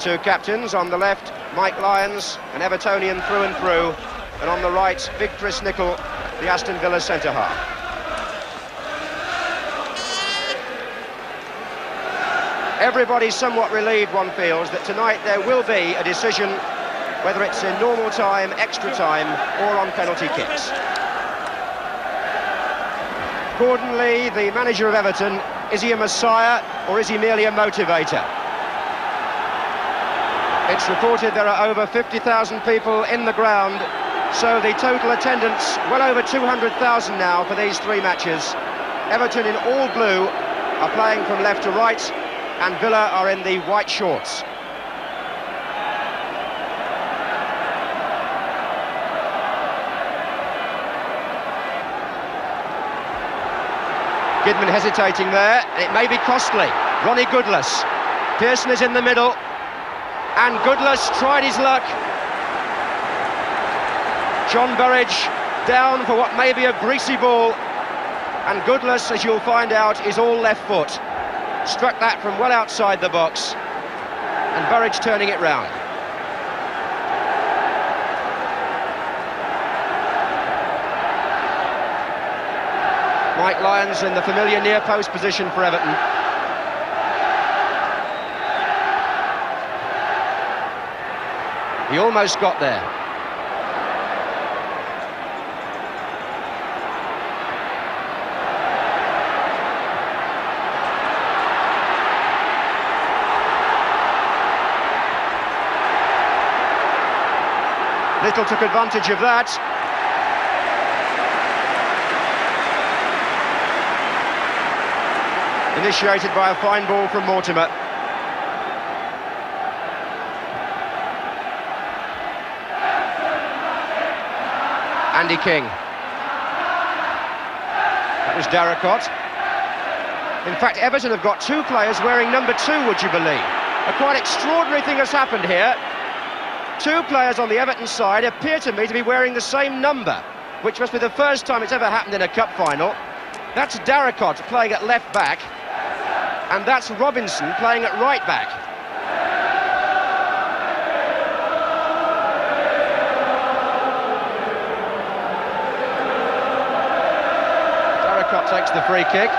Two captains on the left, Mike Lyons, an Evertonian through and through, and on the right, big Chris Nicholl, the Aston Villa centre-half. Everybody's somewhat relieved, one feels, that tonight there will be a decision, whether it's in normal time, extra time, or on penalty kicks. Gordon Lee, the manager of Everton, is he a messiah or is he merely a motivator? It's reported there are over 50,000 people in the ground, so the total attendance well over 200,000 now for these three matches. Everton in all blue are playing from left to right, and Villa are in the white shorts. Gidman hesitating there, and it may be costly. Ronnie Goodlass. Pearson is in the middle, and Goodlass tried his luck. John Burridge down for what may be a greasy ball, and Goodlass, as you'll find out, is all left foot. Struck that from well outside the box, and Burridge turning it round. Mike Lyons in the familiar near post position for Everton. He almost got there. Little took advantage of that. Initiated by a fine ball from Mortimer. Andy King. That was Darracott. In fact, Everton have got two players wearing number 2, would you believe? A quite extraordinary thing has happened here. Two players on the Everton side appear to me to be wearing the same number, which must be the first time it's ever happened in a cup final. That's Darracott playing at left back, and that's Robson playing at right back. Darracott takes the free kick,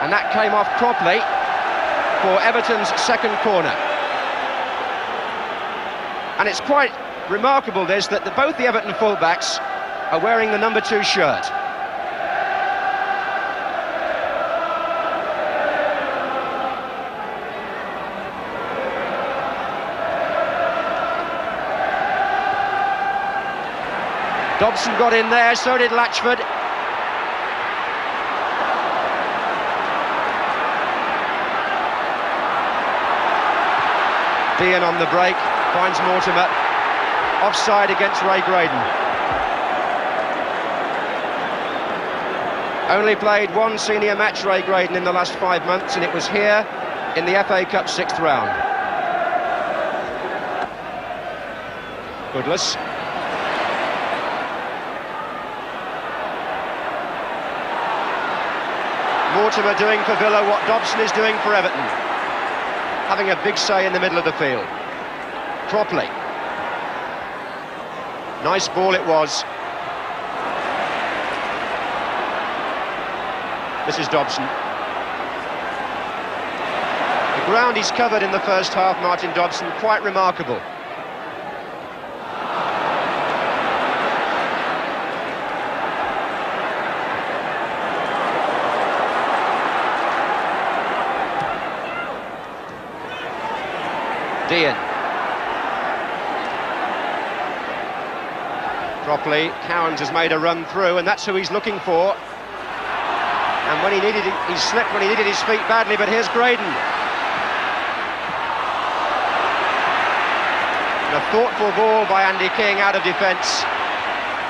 and that came off Cropley for Everton's second corner. And it's quite remarkable, this, that both the Everton fullbacks are wearing the number 2 shirt. Dobson got in there, so did Latchford. Deehan on the break. Finds Mortimer, offside against Graydon. Only played one senior match, Graydon, in the last 5 months, and it was here in the FA Cup 6th round. Goodlass. Mortimer doing for Villa what Dobson is doing for Everton, having a big say in the middle of the field. Cropley. Nice ball it was. This is Dobson. The ground he's covered in the first half, Martin Dobson, quite remarkable. Deehan. Cropley, Cowans has made a run through, and that's who he's looking for. And when he needed it, he slipped when he needed his feet badly, but here's Graydon. And a thoughtful ball by Andy King out of defence.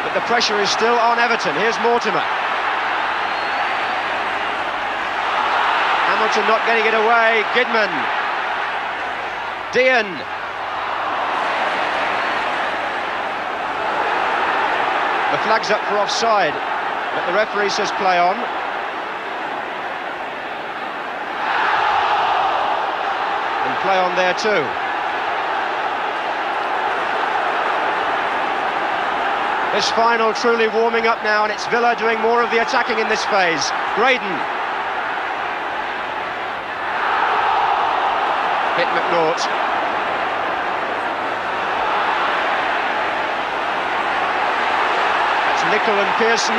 But the pressure is still on Everton. Here's Mortimer. Hamilton not getting it away. Gidman. Deehan. The flag's up for offside, but the referee says play on. And play on there too. This final truly warming up now, and it's Villa doing more of the attacking in this phase. Graydon. Hit McNaught. That's Nicholl and Pearson.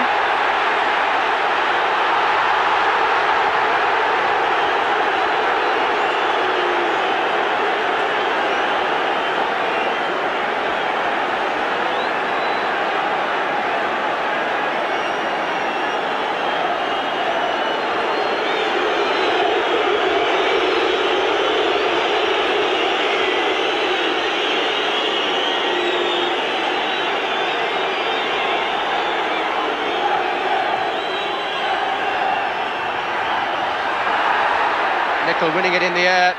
Nicholl winning it in the air.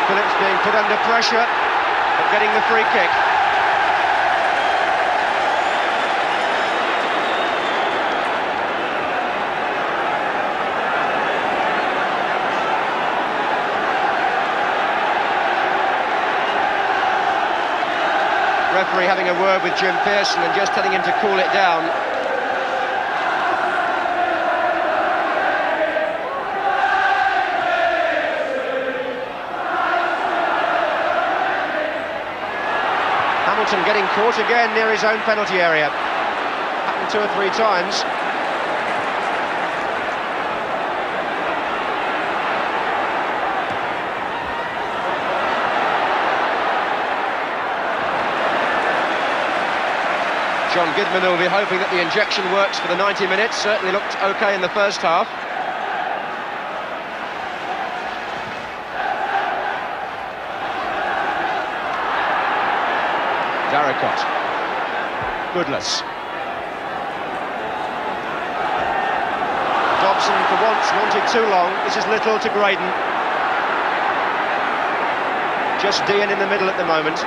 Phillips being put under pressure, but getting the free kick. Referee having a word with Jim Pearson and just telling him to cool it down. Hamilton getting caught again near his own penalty area. Happened 2 or 3 times. John Gidman will be hoping that the injection works for the 90 minutes. Certainly looked okay in the first half. Darracott. Goodlass. Dobson for once wanted too long. This is Little to Graydon. Just Deehan in the middle at the moment.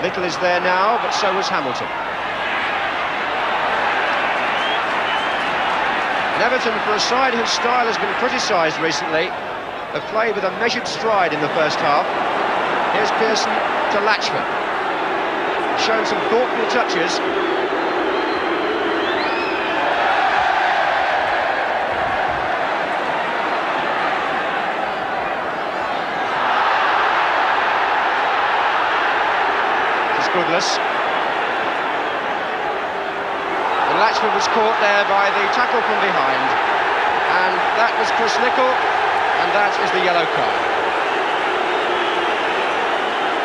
Nicholl is there now, but so was Hamilton. And Everton, for a side whose style has been criticised recently, have played with a measured stride in the first half. Here's Pearson to Latchford. Shown some thoughtful touches. Goodlass. And Latchford was caught there by the tackle from behind, and that was Chris Nicholl, and that is the yellow card.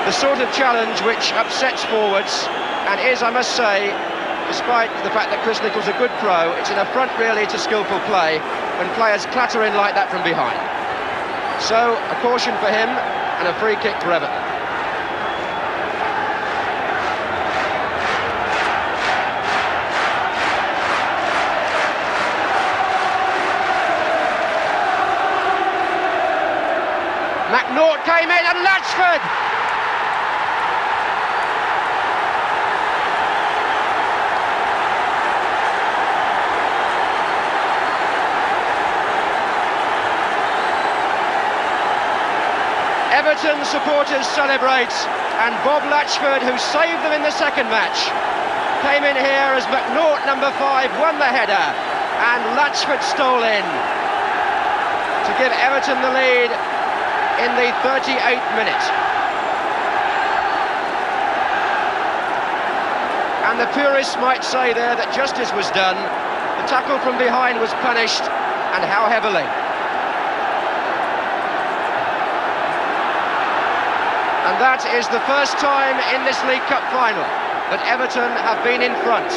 The sort of challenge which upsets forwards, and is, I must say, despite the fact that Chris Nicholl's a good pro, it's an affront really to skillful play when players clatter in like that from behind. So a caution for him and a free kick for Everton. McNaught came in and Latchford! Everton supporters celebrate, and Bob Latchford, who saved them in the second match, came in here as McNaught, number 5, won the header, and Latchford stole in to give Everton the lead in the 38th minute. And the purists might say there that justice was done. The tackle from behind was punished, and how heavily. And that is the first time in this League Cup final that Everton have been in front.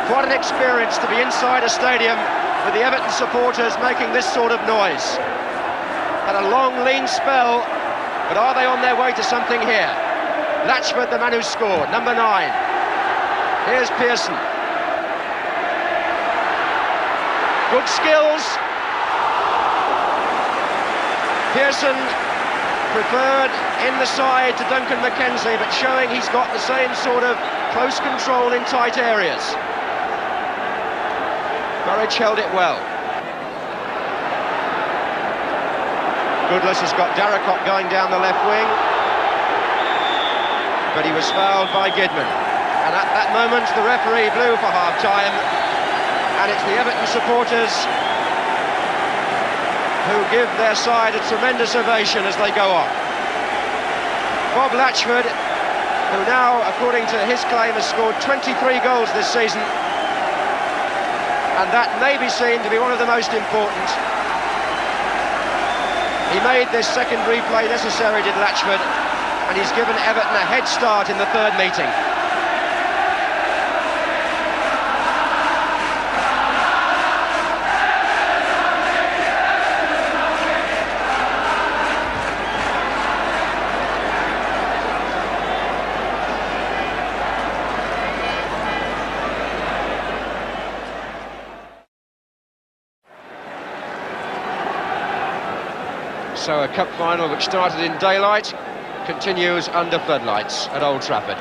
What an experience to be inside a stadium with the Everton supporters making this sort of noise. Had a long, lean spell, but are they on their way to something here? Latchford, the man who scored, number 9. Here's Pearson. Good skills. Pearson preferred in the side to Duncan McKenzie, but showing he's got the same sort of close control in tight areas. Burridge held it well. Goodlass has got Darracott going down the left wing, but he was fouled by Gidman. And at that moment, the referee blew for half-time, and it's the Everton supporters who give their side a tremendous ovation as they go on. Bob Latchford, who now, according to his claim, has scored 23 goals this season, and that may be seen to be one of the most important. He made this second replay necessary, did Latchford, and he's given Everton a head start in the third meeting. So a cup final which started in daylight continues under floodlights at Old Trafford.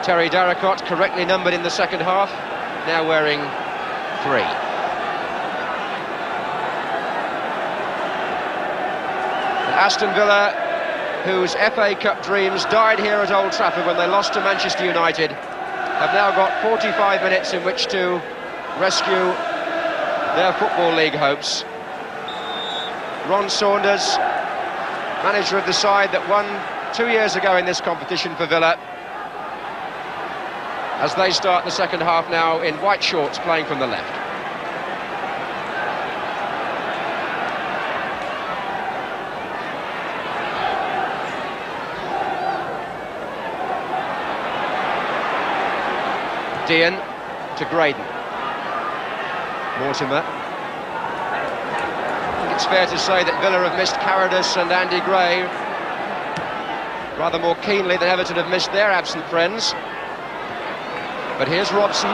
Terry Darracott, correctly numbered in the second half, now wearing 3. And Aston Villa, whose FA Cup dreams died here at Old Trafford when they lost to Manchester United, have now got 45 minutes in which to rescue their Football League hopes. Ron Saunders, manager of the side that won 2 years ago in this competition for Villa, as they start the second half now in white shorts, playing from the left. Deehan to Graydon. Mortimer. It's fair to say that Villa have missed Carradus and Andy Gray rather more keenly than Everton have missed their absent friends. But here's Robson.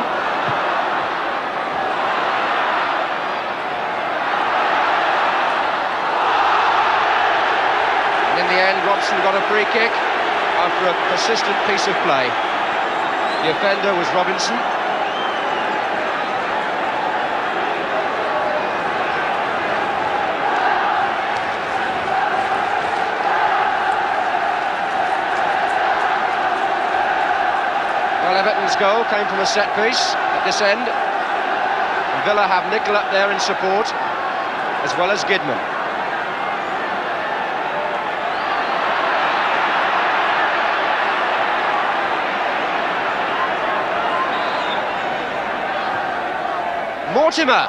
And in the end, Robson got a free kick after a persistent piece of play. The offender was Robinson. Everton's goal came from a set piece at this end, and Villa have Nicholl up there in support, as well as Gidman. Mortimer.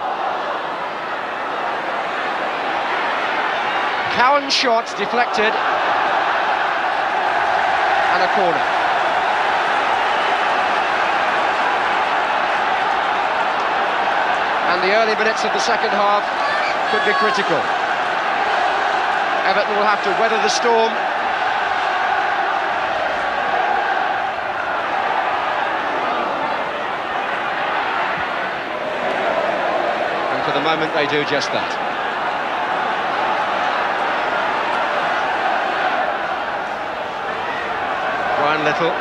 Cowans' shot deflected, and a corner. And the early minutes of the second half could be critical. Everton will have to weather the storm. And for the moment they do just that. Little.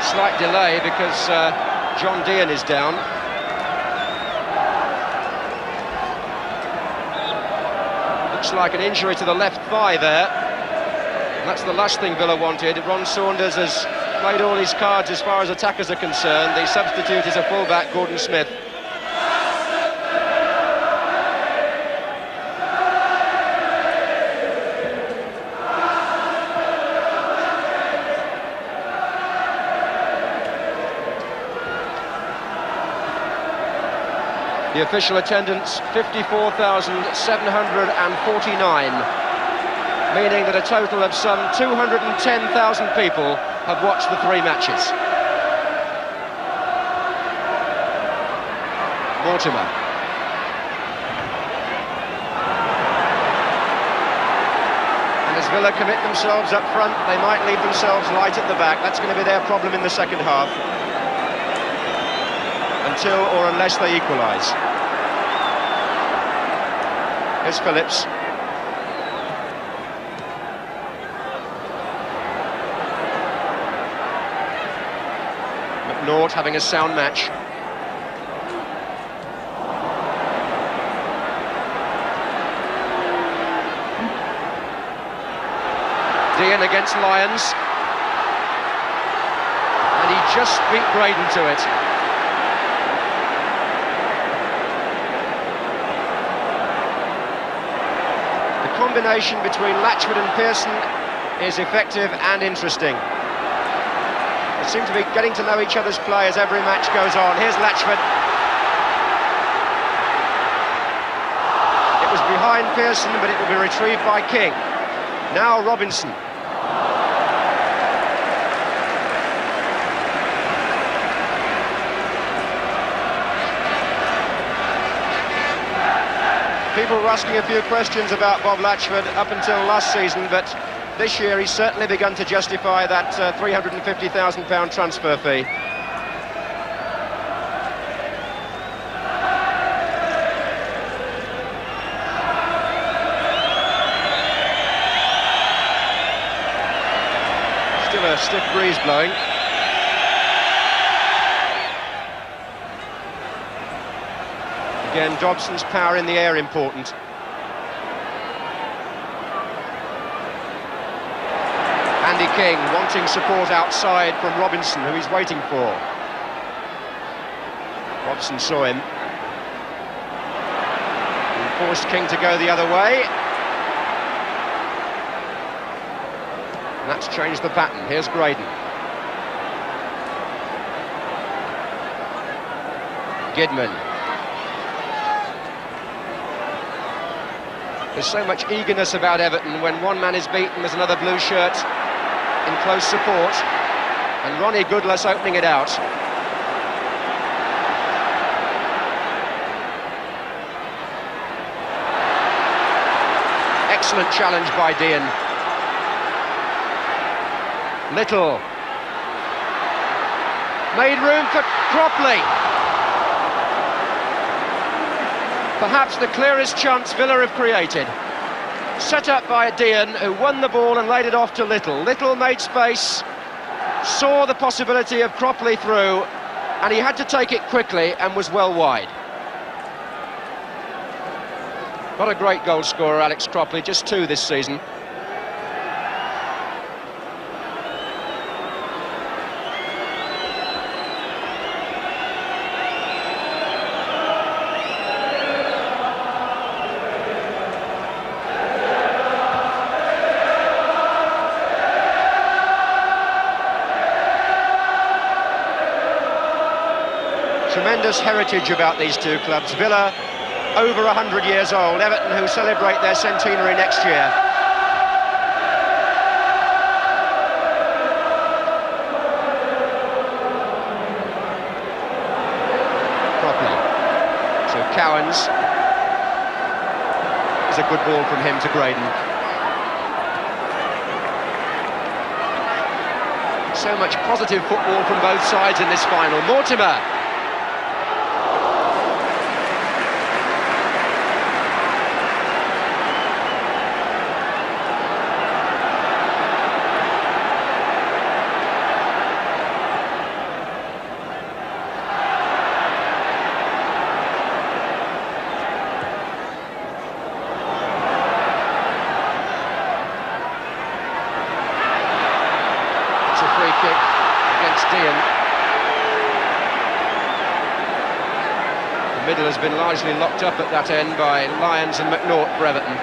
Slight delay because John Deehan is down. Looks like an injury to the left thigh there. And that's the last thing Villa wanted. Ron Saunders has played all his cards as far as attackers are concerned. The substitute is a fullback, Gordon Smith. The official attendance, 54,749, meaning that a total of some 210,000 people have watched the 3 matches. Mortimer. And as Villa commit themselves up front, they might leave themselves light at the back. That's going to be their problem in the second half. Until or unless they equalise. Here's Phillips. McNaught having a sound match. Deehan against Lyons. And he just beat Graydon to it. The combination between Latchford and Pearson is effective and interesting. They seem to be getting to know each other's play as every match goes on. Here's Latchford. It was behind Pearson, but it will be retrieved by King. Now Robson. People were asking a few questions about Bob Latchford up until last season, but this year he's certainly begun to justify that £350,000 transfer fee. Still a stiff breeze blowing. Again, Dobson's power in the air important. Andy King wanting support outside from Robson, who he's waiting for. Robson saw him. And forced King to go the other way. And that's changed the pattern. Here's Graydon. Gidman. There's so much eagerness about Everton. When one man is beaten, there's another blue shirt in close support. And Ronnie Goodlass opening it out. Excellent challenge by Deehan. Nicholl. Made room for Cropley. Perhaps the clearest chance Villa have created. Set up by Deehan, who won the ball and laid it off to Nicholl. Nicholl made space, saw the possibility of Cropley through, and he had to take it quickly and was well wide. Not a great goal scorer, Alex Cropley, just 2 this season. Tremendous heritage about these two clubs. Villa, over 100 years old. Everton, who celebrate their centenary next year. Cropley. So Cowans. It's a good ball from him to Graydon. So much positive football from both sides in this final. Mortimer. Deehan. The middle has been largely locked up at that end by Lyons and McNaught for Everton.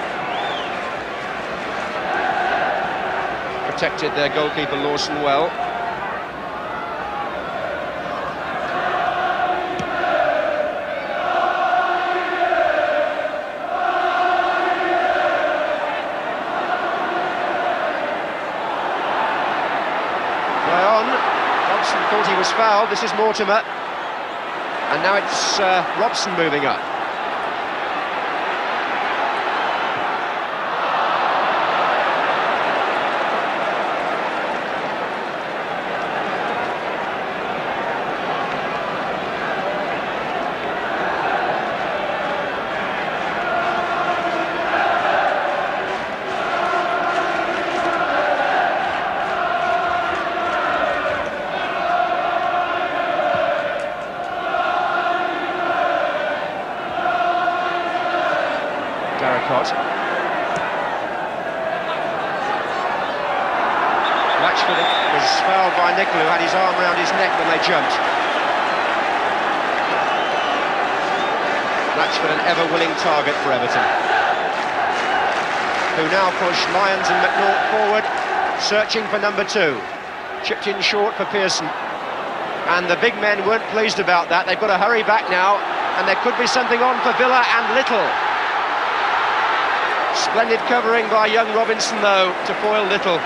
Protected their goalkeeper Lawson well. Robson thought he was fouled. This is Mortimer. And now it's Robson moving up. Nicholl, who had his arm around his neck when they jumped. Latchford an ever-willing target for Everton, who now push Lyons and McNaught forward, searching for number 2. Chipped in short for Pearson. And the big men weren't pleased about that. They've got to hurry back now, and there could be something on for Villa and Little. Splendid covering by young Robson, though, to foil Little.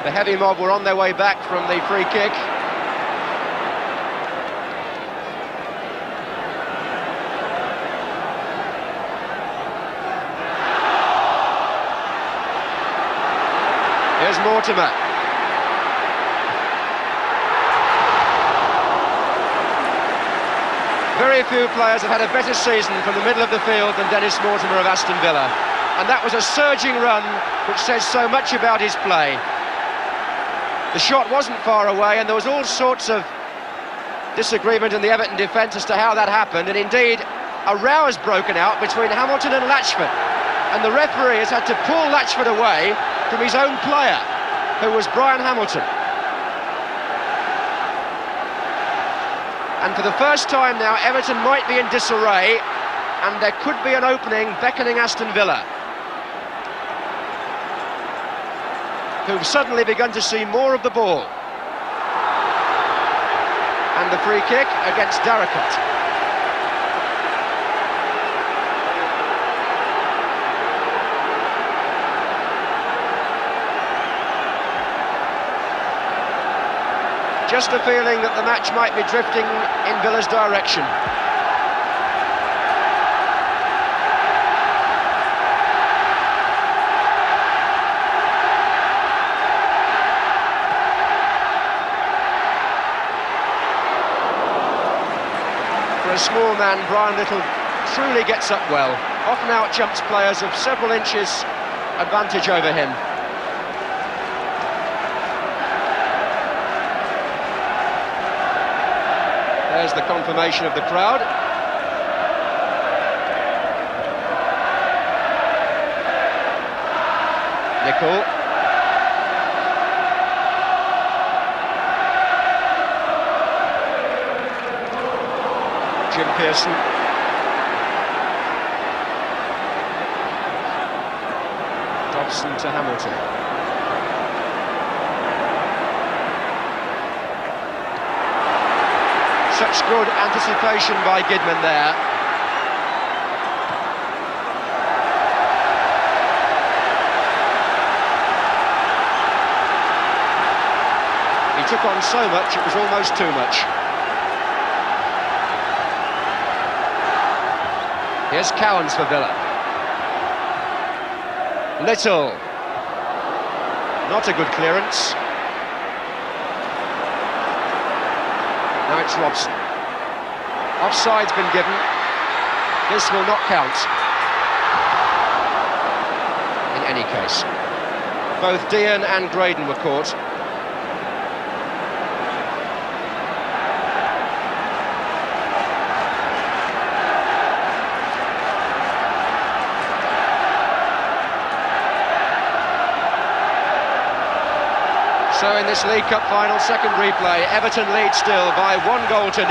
The heavy mob were on their way back from the free kick. Here's Mortimer. Very few players have had a better season from the middle of the field than Dennis Mortimer of Aston Villa. And that was a surging run which says so much about his play. The shot wasn't far away, and there was all sorts of disagreement in the Everton defence as to how that happened. And indeed, a row has broken out between Hamilton and Latchford. And the referee has had to pull Latchford away from his own player, who was Brian Hamilton. And for the first time now, Everton might be in disarray, and there could be an opening beckoning Aston Villa, who've suddenly begun to see more of the ball. And the free kick against Darracott. Just a feeling that the match might be drifting in Villa's direction. For a small man, Brian Little truly gets up well. Often out-jumps players of several inches advantage over him. There's the confirmation of the crowd. Nicholl. Jim Pearson. Dobson to Hamilton. Such good anticipation by Gidman there. He took on so much, it was almost too much. Here's Cowans for Villa. Little. Not a good clearance. Now it's Robson. Offside's been given. This will not count. In any case. Both Deehan and Graydon were caught. So in this League Cup final, second replay, Everton lead still by 1-0.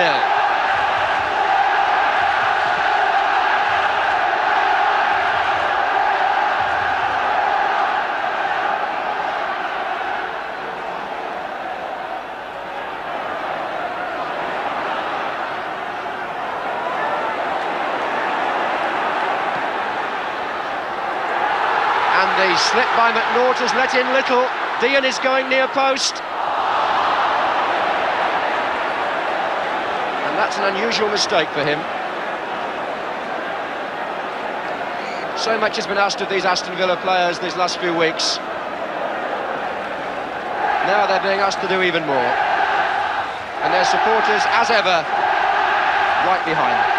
And the slip by McNaught has let in Little. Deehan is going near post. And that's an unusual mistake for him. So much has been asked of these Aston Villa players these last few weeks. Now they're being asked to do even more. And their supporters, as ever, right behind them.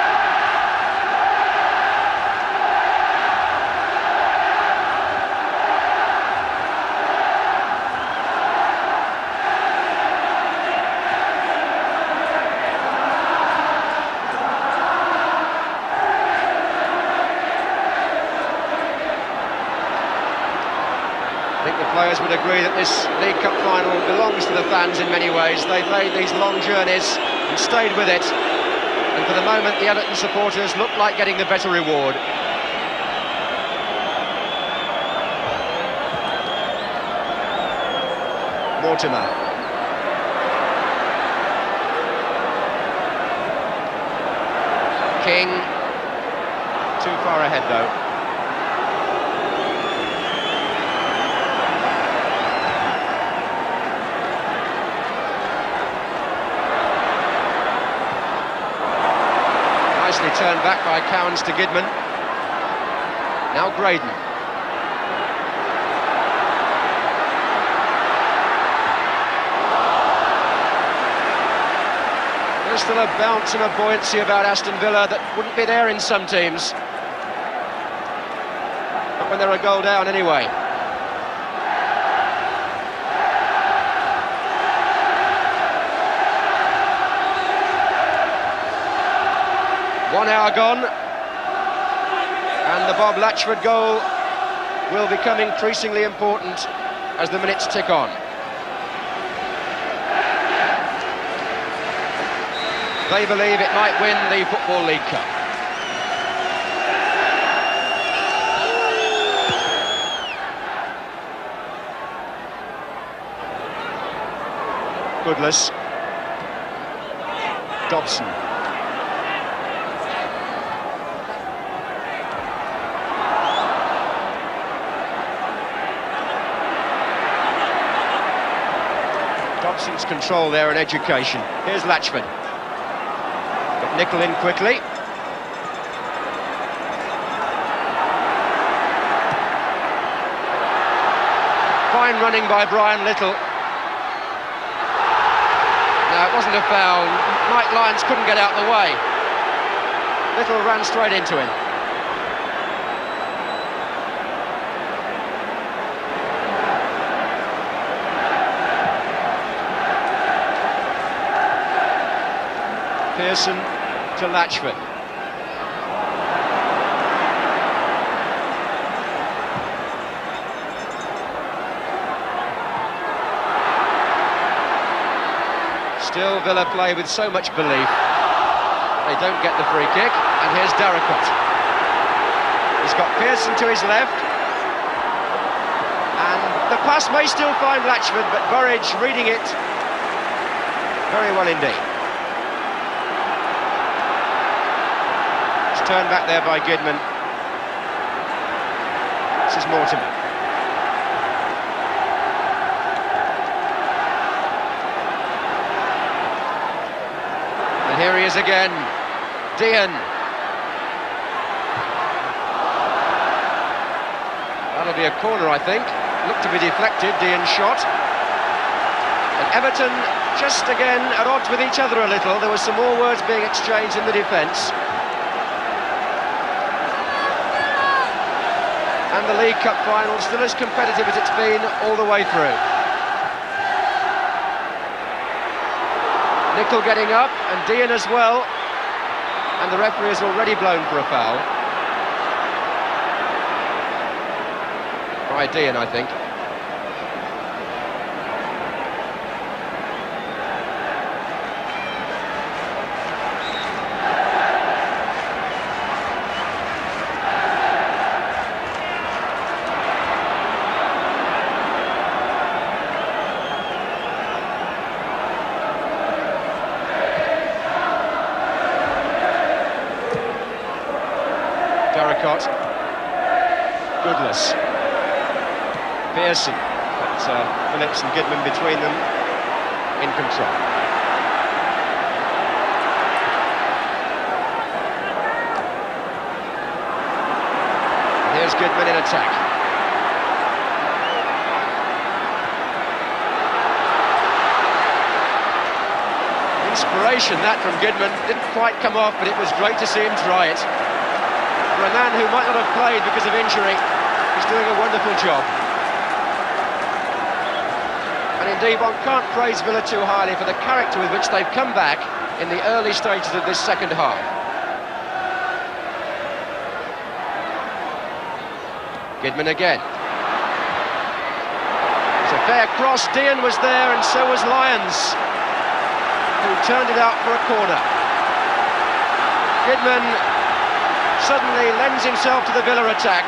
players would agree that this League Cup final belongs to the fans in many ways. They've made these long journeys and stayed with it. And for the moment, the Everton supporters look like getting the better reward. Mortimer. King. Too far ahead, though. Nicely turned back by Cowans to Gidman. Now Graydon. There's still a bounce and a buoyancy about Aston Villa that wouldn't be there in some teams. But when they're a goal down anyway. One hour gone, and the Bob Latchford goal will become increasingly important as the minutes tick on. They believe it might win the Football League Cup. Goodlass. Dobson. Dobson's control there and education. Here's Latchford. Got Nicholl in quickly. Fine running by Brian Little. No, it wasn't a foul. Lyons couldn't get out of the way. Little ran straight into him. Pearson to Latchford. Still Villa play with so much belief. They don't get the free kick, and here's Darracott. He's got Pearson to his left, and the pass may still find Latchford, but Burridge reading it very well indeed. Turned back there by Gidman. This is Mortimer. And here he is again. Deehan. That'll be a corner, I think. Looked to be deflected, Deehan's shot. And Everton just again at odds with each other a little. There was some more words being exchanged in the defence. And the League Cup final still as competitive as it's been all the way through. Nicholl getting up, and Deehan as well. And the referee has already blown for a foul. By Deehan, I think. Darracott, Goodlass, Pearson, but Phillips and Gidman between them in control. And here's Gidman in attack. Inspiration that from Gidman, didn't quite come off, but it was great to see him try it. For a man who might not have played because of injury, he's doing a wonderful job. And indeed, one can't praise Villa too highly for the character with which they've come back in the early stages of this second half. Gidman again. Fair cross, Deehan was there and so was Lyons, who turned it out for a corner. Gidman suddenly lends himself to the Villa attack,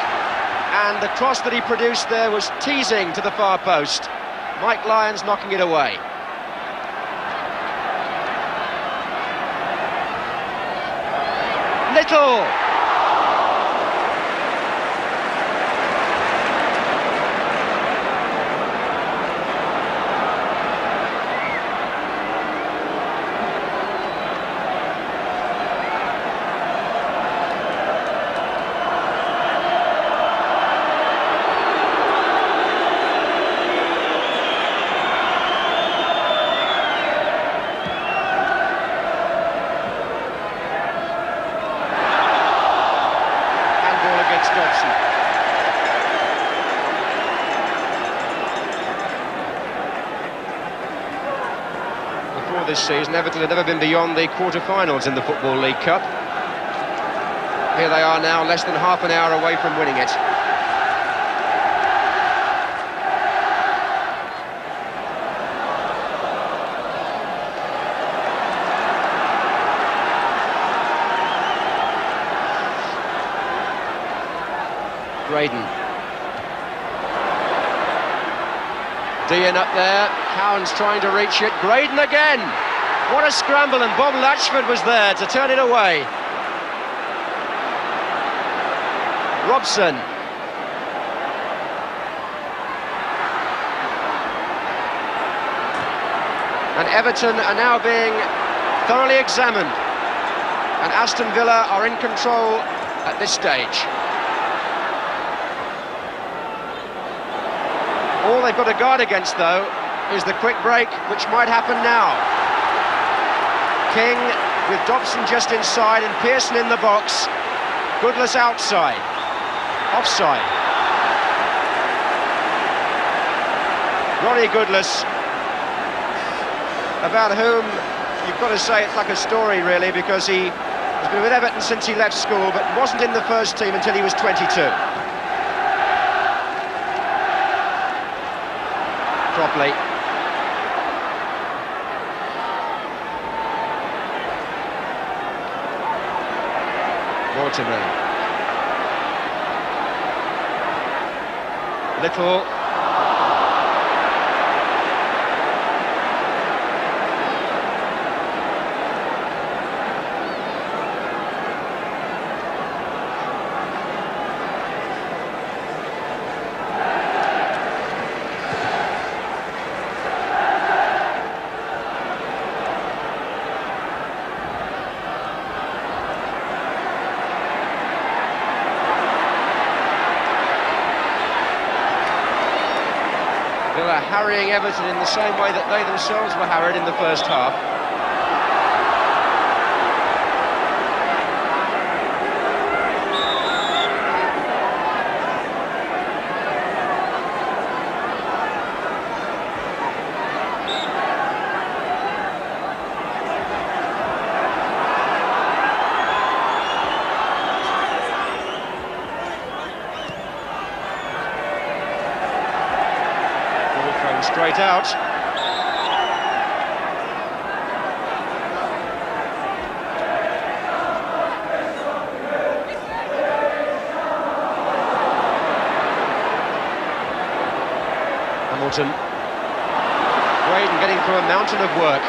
and the cross that he produced there was teasing to the far post. Mike Lyons knocking it away. Nicholl! Dobson. Before this season, Everton had never been beyond the quarter-finals in the Football League Cup. Here they are now, less than half an hour away from winning it. Graydon. Deehan up there, Cowans trying to reach it, Graydon again! What a scramble, and Bob Latchford was there to turn it away. Robson. And Everton are now being thoroughly examined, and Aston Villa are in control at this stage. All they've got to guard against, though, is the quick break, which might happen now. King with Dobson just inside and Pearson in the box. Goodlass outside. Offside. Ronnie Goodlass, about whom you've got to say it's like a story, really, because he has been with Everton since he left school, but wasn't in the first team until he was 22. Cropley. Mortimer. Nicholl. Villa harrying Everton in the same way that they themselves were harried in the first half. Straight out. Hamilton. Graydon getting through a mountain of work.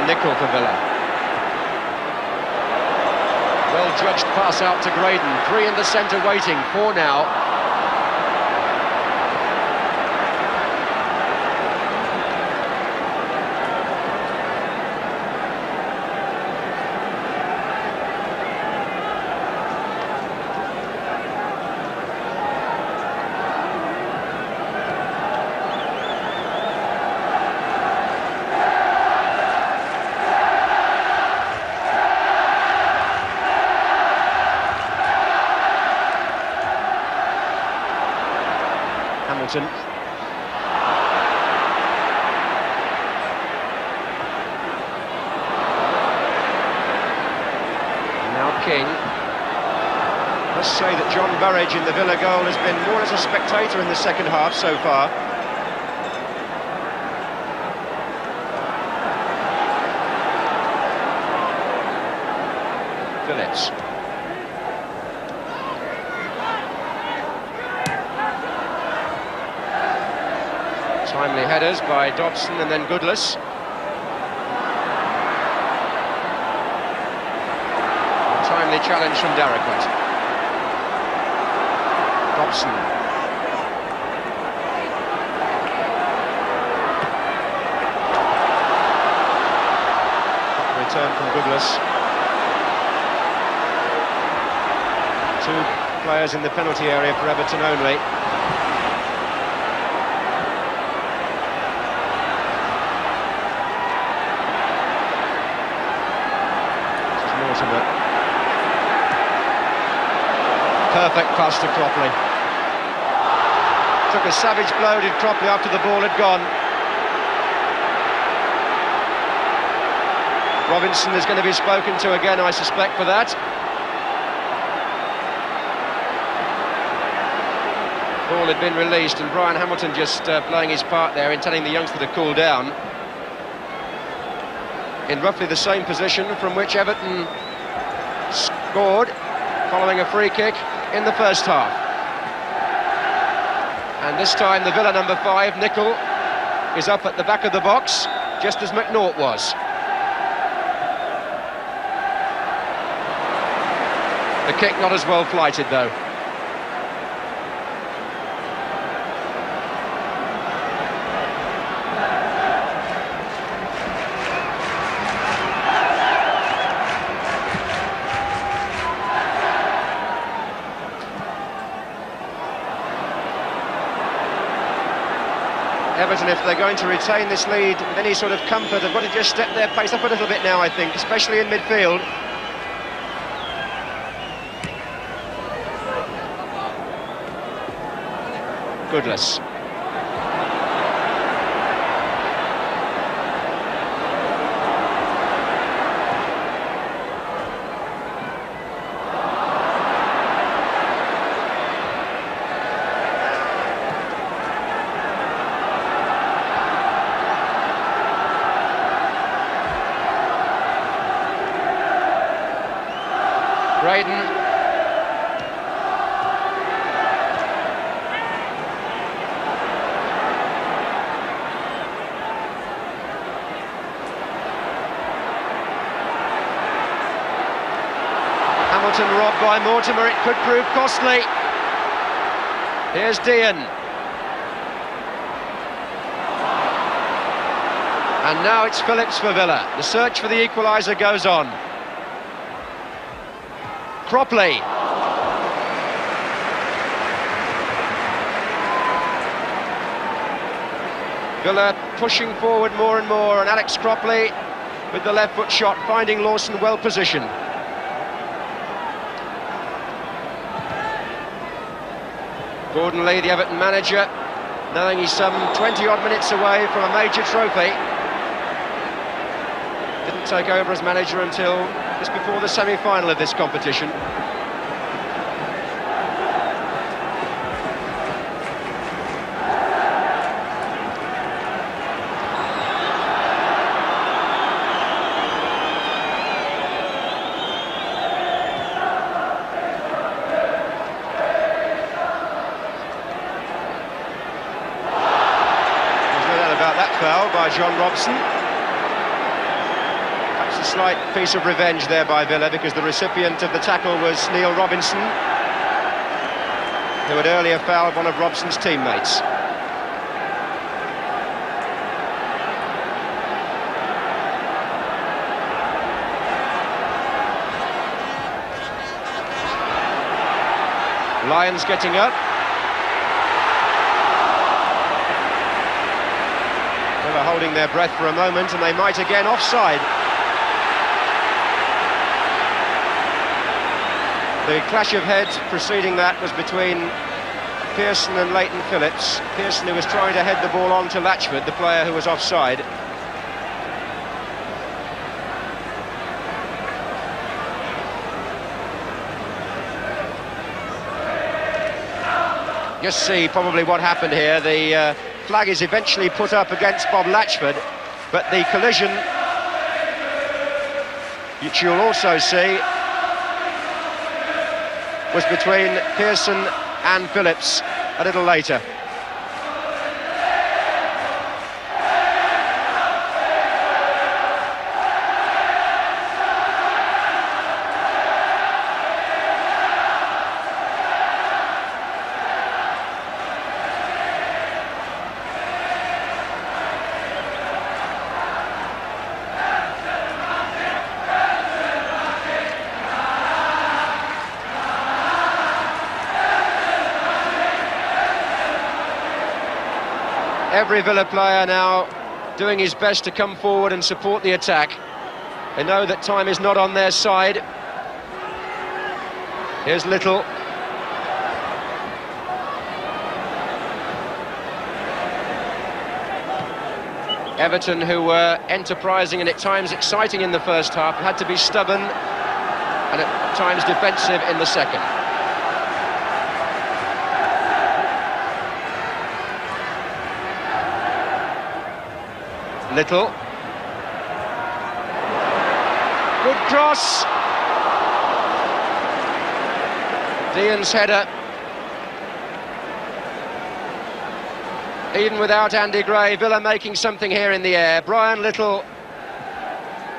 Nicholl for Villa. Well judged pass out to Graydon. 3 in the centre waiting. 4 now. Hamilton. King. Must say that John Burridge in the Villa goal has been more as a spectator in the second half so far. Phillips. Timely headers by Dobson and then Goodlass. Timely challenge from Darracott. Dobson. Return from Goodlass. Two players in the penalty area for Everton only. This is Mortimer. Perfect pass to Cropley. Took a savage blow, did Cropley, after the ball had gone. Robinson is going to be spoken to again, I suspect, for that. Ball had been released, and Brian Hamilton just playing his part there in telling the youngster to cool down. In roughly the same position from which Everton scored, following a free kick in the first half. And this time the Villa number 5, Nicholl, is up at the back of the box, just as McNaught was. The kick not as well flighted, though. Everton, if they're going to retain this lead with any sort of comfort, they've got to just step their pace up a little bit now, I think, especially in midfield. Goodlass. Graydon. Hamilton robbed by Mortimer, it could prove costly. Here's Deehan. And now it's Phillips for Villa. The search for the equaliser goes on. Cropley. Villa pushing forward more and more, and Alex Cropley with the left foot shot, finding Lawson well positioned. Gordon Lee, the Everton manager, knowing he's some 20-odd minutes away from a major trophy. Didn't take over as manager until just before the semi-final of this competition. There's no doubt about that foul by John Robson. A slight piece of revenge there by Villa, because the recipient of the tackle was Neil Robinson, who had earlier fouled one of Robson's teammates. Lyons getting up. They were holding their breath for a moment, and they might again. Offside. The clash of heads preceding that was between Pearson and Leighton Phillips. Pearson, who was trying to head the ball on to Latchford, the player who was offside. Just see probably what happened here. The flag is eventually put up against Bob Latchford, but the collision, which you'll also see, was between Pearson and Phillips a little later. Every Villa player now doing his best to come forward and support the attack. They know that time is not on their side. Here's Nicholl. Everton, who were enterprising and at times exciting in the first half, had to be stubborn and at times defensive in the second. Nicholl. Good cross. Deehan's header. Even without Andy Gray, Villa making something here in the air. Brian Nicholl.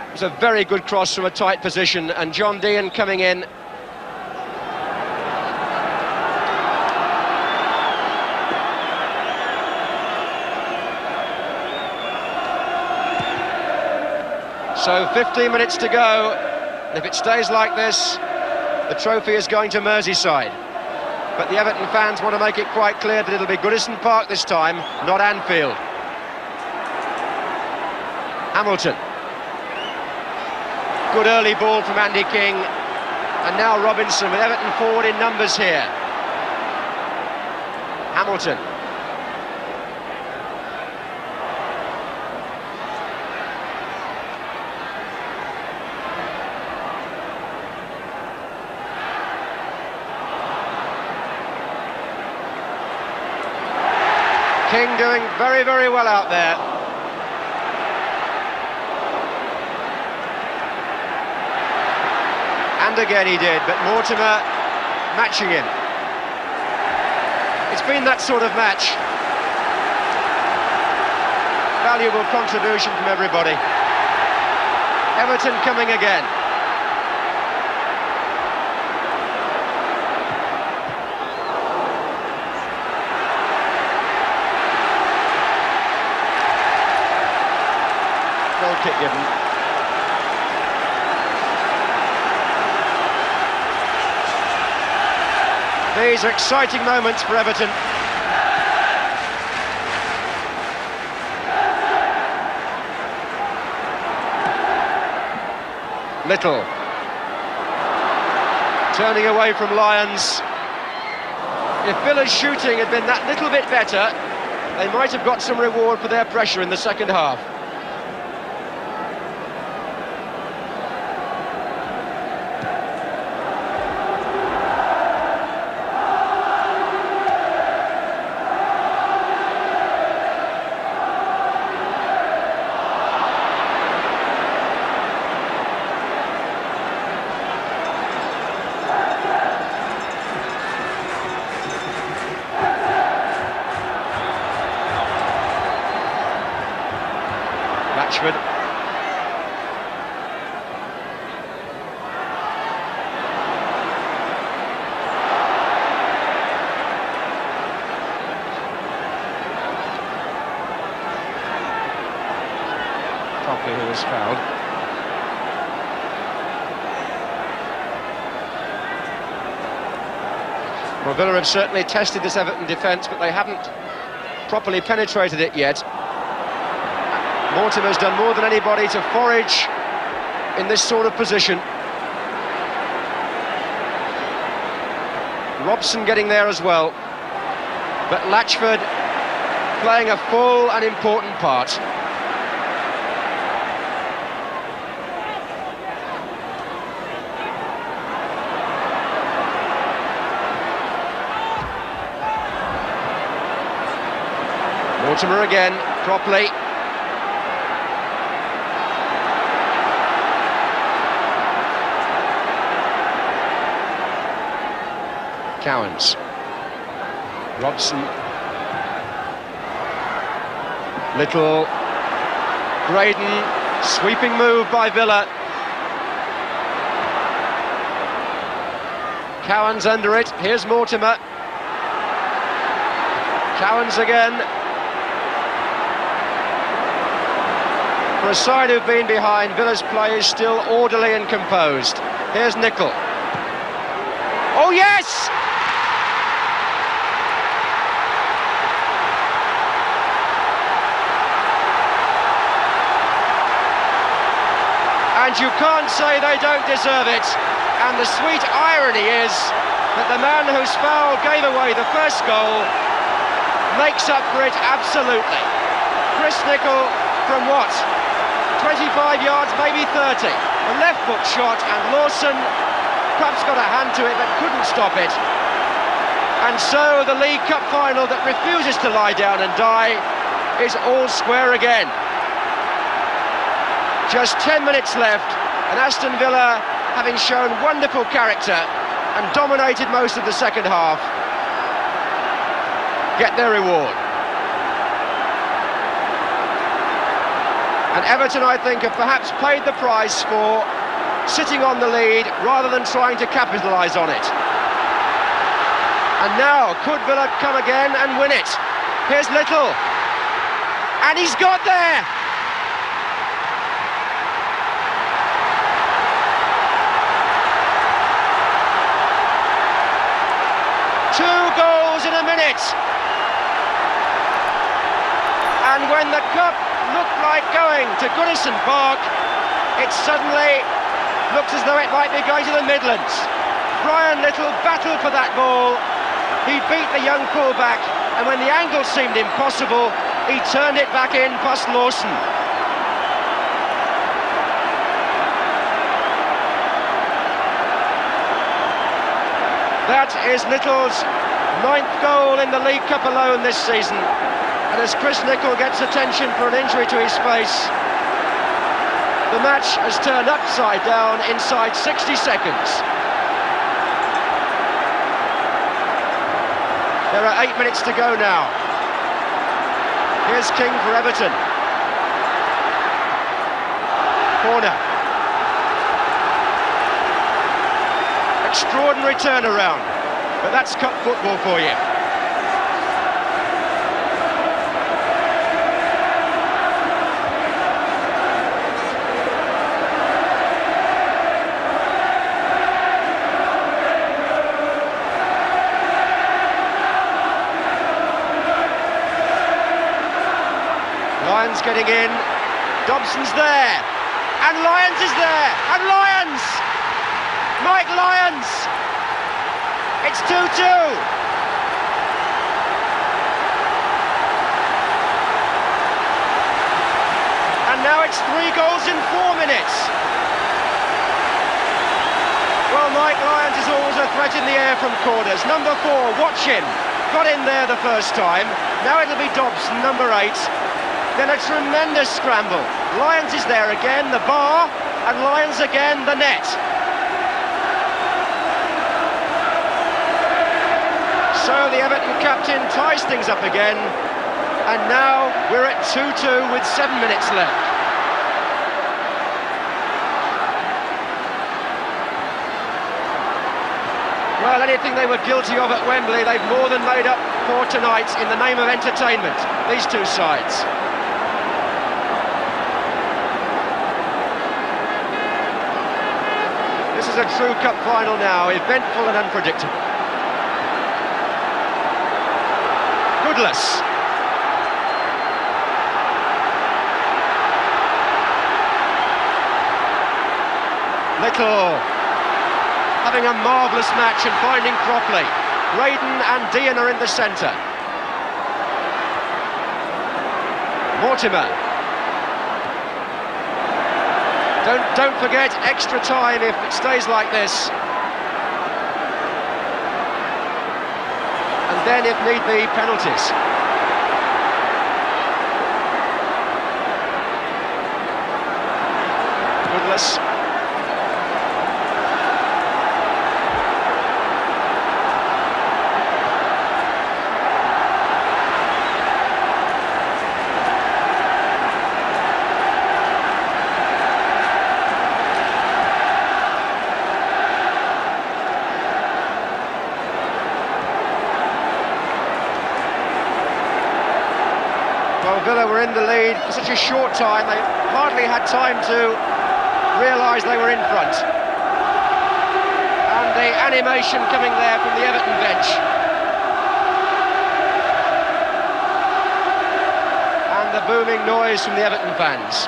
It was a very good cross from a tight position, and John Deehan coming in. So 15 minutes to go. If it stays like this, the trophy is going to Merseyside. But the Everton fans want to make it quite clear that it'll be Goodison Park this time, not Anfield. Hamilton. Good early ball from Andy King. And now Robinson with Everton forward in numbers here. Hamilton. King doing very, very well out there. And again he did, but Mortimer matching him. It's been that sort of match. Valuable contribution from everybody. Everton coming again. Kick given. These are exciting moments for Everton. Nicholl turning away from Lyons. If Villa's shooting had been that little bit better, they might have got some reward for their pressure in the second half. Latchford. Cropley, who was fouled. Well, Villa have certainly tested this Everton defence, but they haven't properly penetrated it yet. Mortimer's done more than anybody to forage in this sort of position. Robson getting there as well. But Latchford playing a full and important part. Mortimer again, Cropley. Cowans. Robson. Little. Graydon. Sweeping move by Villa. Cowans under it. Here's Mortimer. Cowans again. For a side who've been behind, Villa's play is still orderly and composed. Here's Nicholl. Oh yes! And you can't say they don't deserve it. And the sweet irony is that the man whose foul gave away the first goal makes up for it absolutely. Chris Nicholl from what? 25 yards, maybe 30. A left foot shot, and Lawson perhaps got a hand to it but couldn't stop it. And so the League Cup final that refuses to lie down and die is all square again. Just 10 minutes left, and Aston Villa, having shown wonderful character and dominated most of the second half, get their reward. And Everton, I think, have perhaps paid the price for sitting on the lead rather than trying to capitalise on it. And now, could Villa come again and win it? Here's Little. And he's got there! In a minute, and when the cup looked like going to Goodlass Park, it suddenly looks as though it might be going to the Midlands. Brian Little battled for that ball. He beat the young fullback, and when the angle seemed impossible, he turned it back in past Lawson. That is Little's 9th goal in the League Cup alone this season, and as Chris Nicholl gets attention for an injury to his face, the match has turned upside down inside 60 seconds. There are 8 minutes to go now. Here's King for Everton. Corner. Extraordinary turnaround. But that's cup football for you. Lyons getting in. Dobson's there. And Lyons is there. And Lyons! Mike Lyons! It's 2-2. And now it's 3 goals in 4 minutes. Well, Mike Lyons is always a threat in the air from corners. Number 4, watch him. Got in there the first time. Now it'll be Dobson, number 8. Then a tremendous scramble. Lyons is there again, the bar, and Lyons again, the net. So the Everton captain ties things up again, and now we're at 2-2 with 7 minutes left. Well, anything they were guilty of at Wembley, they've more than made up for tonight in the name of entertainment, these two sides. This is a true cup final now, eventful and unpredictable. Goodlass. Little having a marvellous match and finding Cropley. Graydon and Deehan are in the centre. Mortimer. Don't forget extra time if it stays like this. And then, if need be, penalties. Goodlass. Well, Villa were in the lead for such a short time, they hardly had time to realise they were in front. And the animation coming there from the Everton bench. And the booming noise from the Everton fans.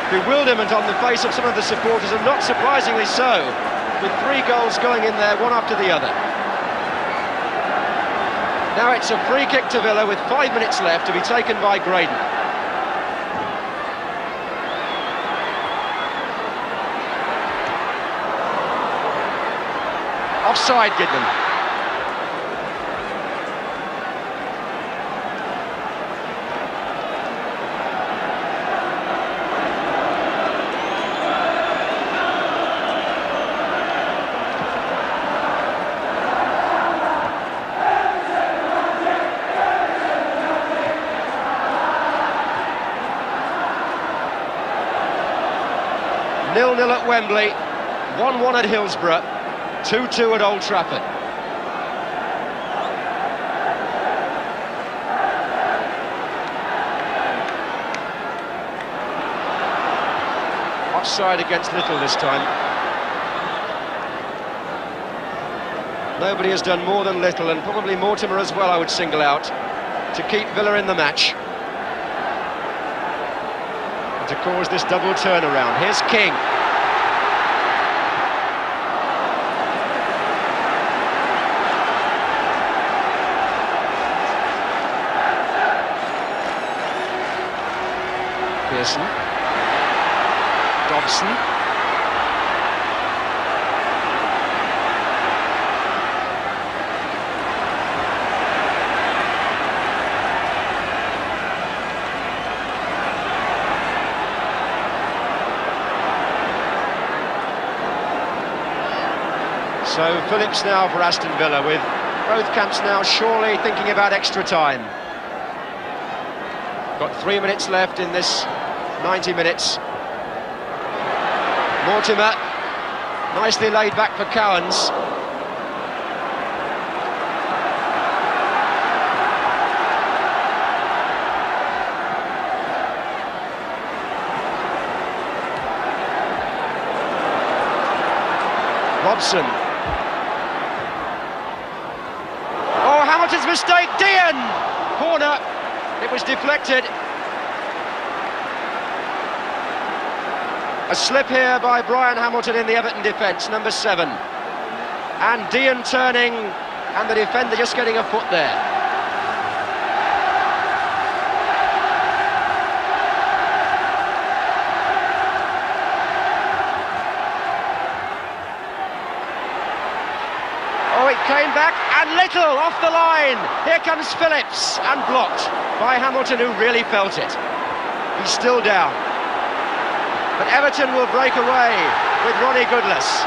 Bewilderment on the face of some of the supporters, and not surprisingly so, with 3 goals going in there, one after the other. Now it's a free kick to Villa with 5 minutes left, to be taken by Graydon. Offside, Gidman. Nil-nil at Wembley, 1-1 at Hillsborough, 2-2 at Old Trafford. Offside against Nicholl this time. Nobody has done more than Little, and probably Mortimer as well, I would single out, to keep Villa in the match. To cause this double turnaround. Here's King. Pearson. Dobson. So Phillips now for Aston Villa, with both camps now surely thinking about extra time. Got 3 minutes left in this 90 minutes. Mortimer, nicely laid back for Cowans. Robson. Hamilton's mistake, Deehan! Corner, it was deflected. A slip here by Brian Hamilton in the Everton defence, number 7. And Deehan turning, and the defender just getting a foot there. Oh, it came back, and Little off the line. Here comes Phillips, and blocked by Hamilton, who really felt it. He's still down. But Everton will break away with Goodlass.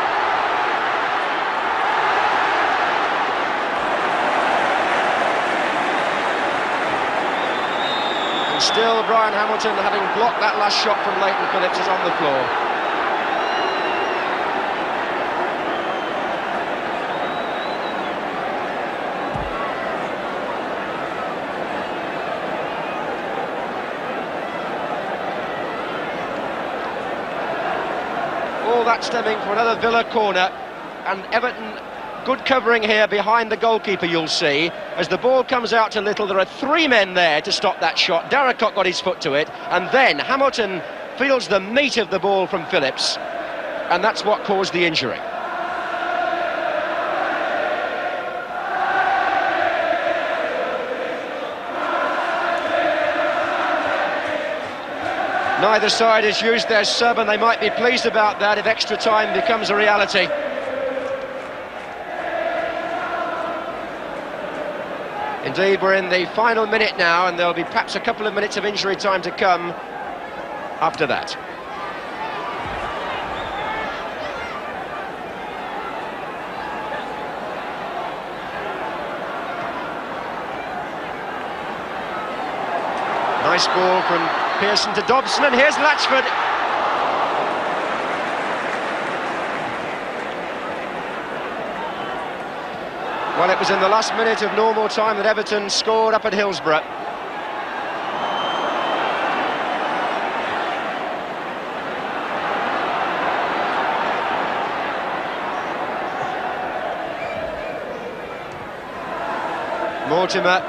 And still Brian Hamilton, having blocked that last shot from Leighton Phillips, is on the floor. All that stemming from another Villa corner, and Everton good covering here behind the goalkeeper, you'll see. As the ball comes out to Little, there are 3 men there to stop that shot. Darracott got his foot to it, and then Hamilton feels the meat of the ball from Phillips, and that's what caused the injury. Neither side has used their sub, and they might be pleased about that if extra time becomes a reality. Indeed, we're in the final minute now, and there'll be perhaps a couple of minutes of injury time to come after that. Nice ball from Pearson to Dobson, and here's Latchford. Well, it was in the last minute of normal time that Everton scored up at Hillsborough. Mortimer.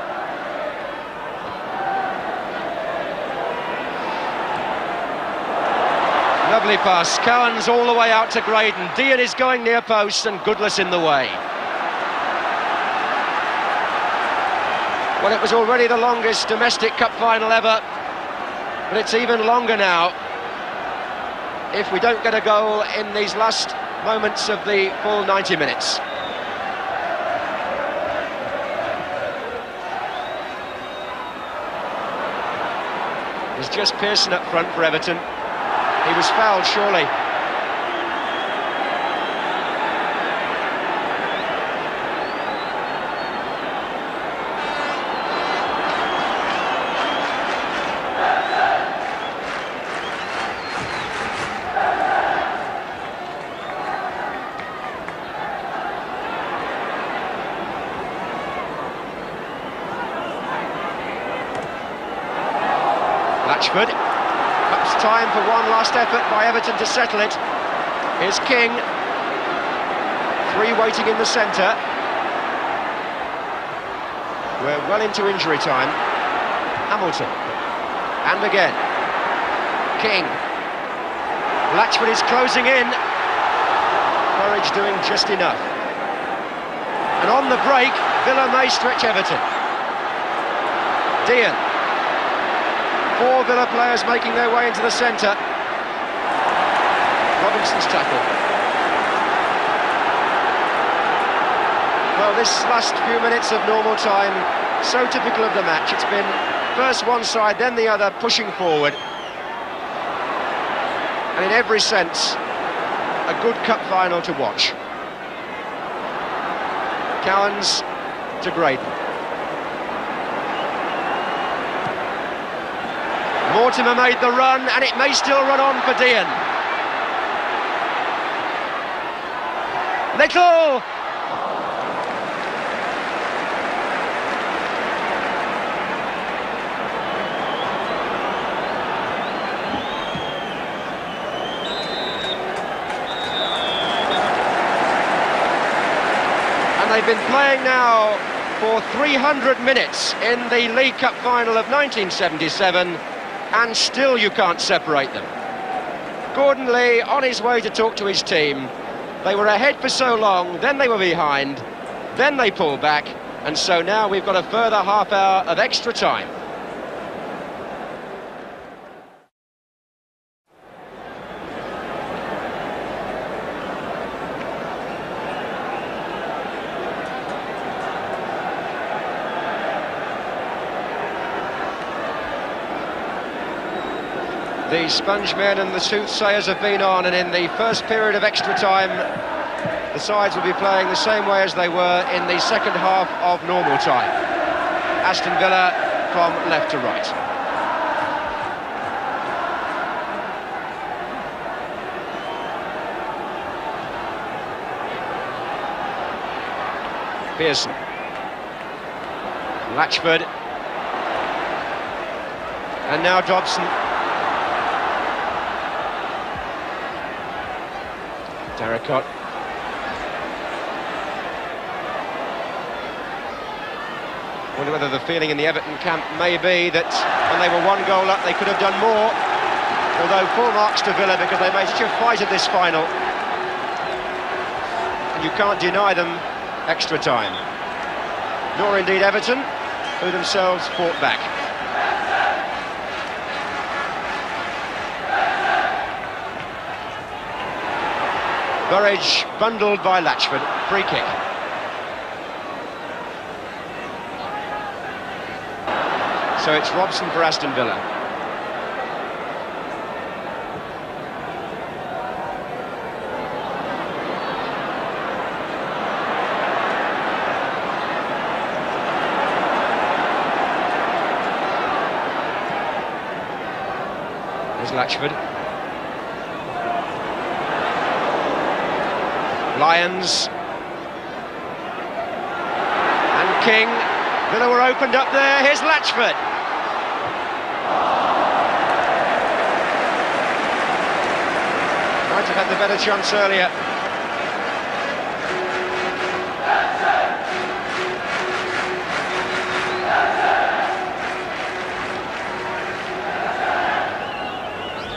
Lovely pass. Cowans all the way out to Graydon. Deehan is going near post and Goodlass in the way. Well, it was already the longest domestic cup final ever, but it's even longer now if we don't get a goal in these last moments of the full 90 minutes. It's just Pearson up front for Everton. He was fouled, surely. Latchford. Perhaps time for one last effort by Everton to settle it. Here's King. Three waiting in the centre. We're well into injury time. Hamilton. And again. King. Latchford is closing in. Burridge doing just enough. And on the break, Villa may stretch Everton. Deehan. Four Villa players making their way into the centre. Robinson's tackle. Well, this last few minutes of normal time, so typical of the match. It's been first one side, then the other, pushing forward. And in every sense, a good cup final to watch. Cowans to Graydon. Mortimer made the run, and it may still run on for Deehan. Nicholl! And they've been playing now for 300 minutes in the League Cup final of 1977. And still you can't separate them. Gordon Lee on his way to talk to his team. They were ahead for so long, then they were behind, then they pulled back, and so now we've got a further half hour of extra time. The Spongemen and the Soothsayers have been on, and in the first period of extra time, the sides will be playing the same way as they were in the second half of normal time. Aston Villa from left to right. Pearson. Latchford. And now Dobson. Darracott. Wonder whether the feeling in the Everton camp may be that when they were one goal up they could have done more. Although full marks to Villa because they made such a fight of this final. And you can't deny them extra time. Nor indeed Everton, who themselves fought back. Burridge bundled by Latchford, free kick. So it's Robson for Aston Villa. There's Latchford. Lyons. And King. Villa were opened up there. Here's Latchford. Might have had the better chance earlier.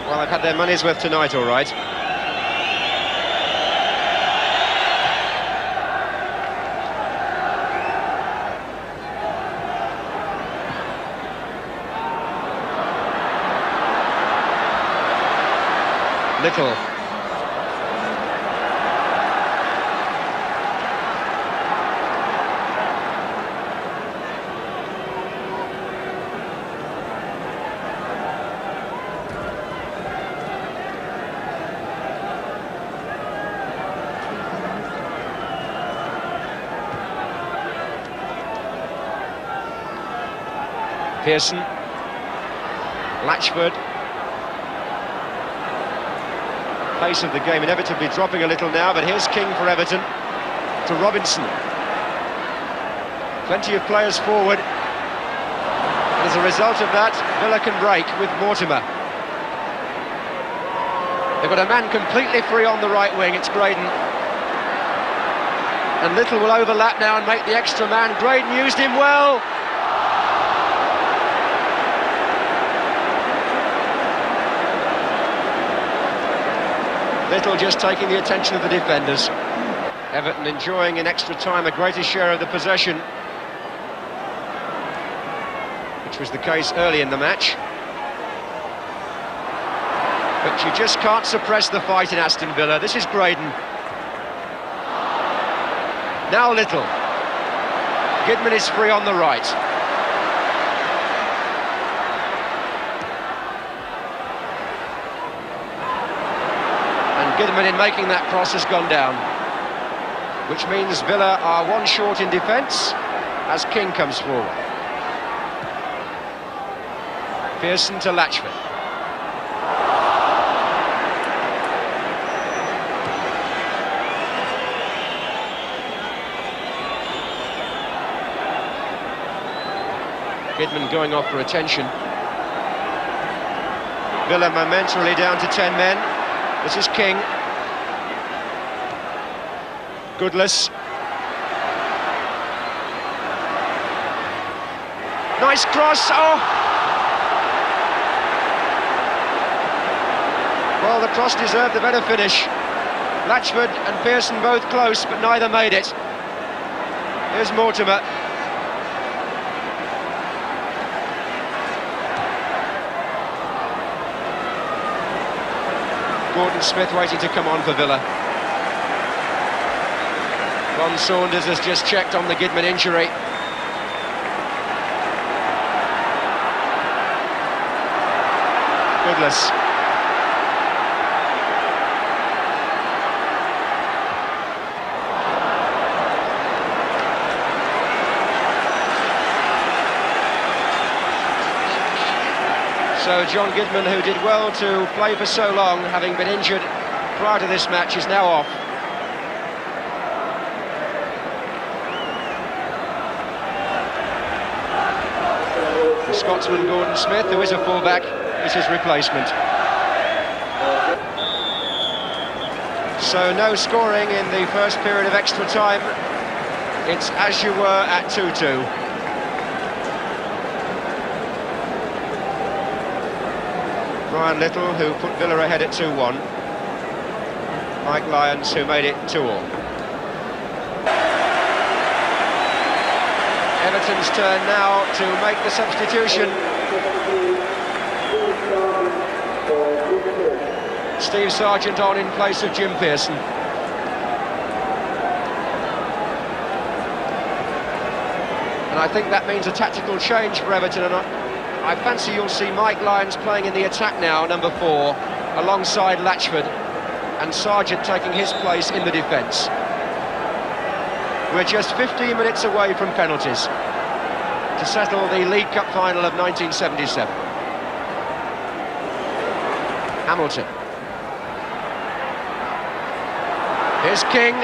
Well, they've had their money's worth tonight, all right. Nicholl. Pearson. Latchford. Pace of the game inevitably dropping a little now, but here's King for Everton to Robinson. Plenty of players forward, and as a result of that, Villa can break with Mortimer. They've got a man completely free on the right wing, it's Graydon, and Nicholl will overlap now and make the extra man. Graydon used him well. Nicholl just taking the attention of the defenders. Everton enjoying in extra time a greater share of the possession, which was the case early in the match. But you just can't suppress the fight in Aston Villa. This is Graydon. Now Nicholl. Gidman is free on the right. Gidman, in making that cross, has gone down, which means Villa are one short in defence as King comes forward. Pearson to Latchford. Gidman going off for attention. Villa momentarily down to 10 men. This is King. Goodlass. Nice cross. Oh! Well, the cross deserved the better finish. Latchford and Pearson both close, but neither made it. Here's Mortimer. Smith waiting to come on for Villa. Saunders has just checked on the Gidman injury. Goodlass. So John Gidman, who did well to play for so long, having been injured prior to this match, is now off. The Scotsman Gordon Smith, who is a fullback, is his replacement. So no scoring in the first period of extra time. It's as you were at 2-2. Ryan Little, who put Villa ahead at 2-1. Mike Lyons, who made it 2-2. Everton's turn now to make the substitution. Steve Sargent on in place of Jim Pearson. And I think that means a tactical change for Everton, and I fancy you'll see Mike Lyons playing in the attack now, number 4, alongside Latchford, and Sargent taking his place in the defence. We're just 15 minutes away from penalties to settle the League Cup final of 1977. Hamilton. Here's King.